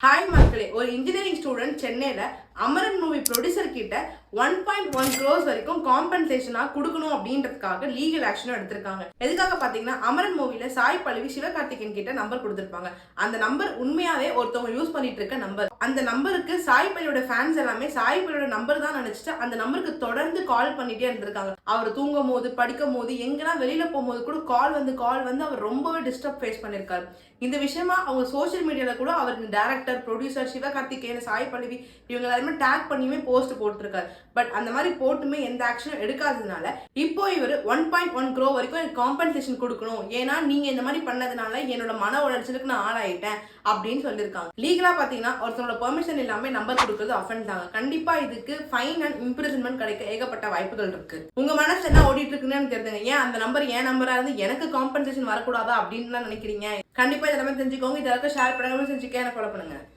Hi மக்களே, ஒரு engineering student சென்னையில அமரன் மூவி ப்ரொடியூசர் கிட்ட 1.1 crores வரைக்கும் காம்பன்சேஷனா கொடுக்கணும் அப்படின்றதுக்காக லீகல் ஆக்ஷனும் எடுத்திருக்காங்க. எதுக்காக பாத்தீங்கன்னா, அமரன் மூவில சாய் பல்லவி சிவகார்த்திகேயன் கிட்ட நம்பர் கொடுத்திருப்பாங்க. அந்த நம்பர் உண்மையாவே ஒருத்தவங்க யூஸ் பண்ணிட்டு இருக்க நம்பர். அந்த நம்பருக்கு சாய் பல்லியோட ஃபேன்ஸ் எல்லாமே சாய் பல்லியோட நம்பர் தான் நினைச்சிட்டு அந்த நம்பருக்கு தொடர்ந்து கால் பண்ணிட்டே இருந்திருக்காங்க. அவர் தூங்கும் போது, படிக்கும் போது, எங்கெல்லாம் வெளியில போகும்போது கூட கால் வந்து அவர் ரொம்பவே டிஸ்டர்ப் ஃபேஸ் பண்ணிருக்காரு. இந்த விஷயமா அவங்க சோசியல் மீடியால கூட அவருக்கு டைரக்டர், ப்ரொடியூசர் சிவகார்த்திகேயன், சாய் பல்லவி இவங்க எல்லாருமே டேக் பண்ணியுமே போஸ்ட் போட்டிருக்காரு. பட் அந்த மாதிரி போட்டுமே எந்த ஆக்ஷனும் எடுக்காததுனால இப்போ இவர் 1.1 crore வரைக்கும் எனக்கு காம்பன்சேஷன் கொடுக்கணும், ஏன்னா நீங்க இந்த மாதிரி பண்ணதுனால என்னோட மன உளைச்சலுக்கு நான் ஆளாயிட்டேன் அப்படின்னு சொல்லியிருக்காங்க. லீகலா பாத்தீங்கன்னா ஒருத்தரோட பெர்மிஷன் இல்லாம நம்பர் கொடுக்கறது அஃபென்ஸ் தாங்க. கண்டிப்பா இதுக்கு ஃபைன் அண்ட் இம்ப்ரிசன்மெண்ட் கிடைக்க ஏகப்பட்ட வாய்ப்புகள் இருக்கு. உங்க மனசு என்ன ஓடிட்டு இருக்குன்னு தெரிஞ்சுங்க. ஏன் அந்த நம்பர் என் நம்பரா இருந்து எனக்கு காம்பன்சேஷன் வரக்கூடாதா அப்படின்னு நினைக்கிறீங்க? கண்டிப்பா இதெல்லாமே தெரிஞ்சுக்கோங்க. இதெல்லாம் ஷேர் பண்ணுங்க, செஞ்சுக்க, எனக்கு ஃபாலோ பண்ணுங்க.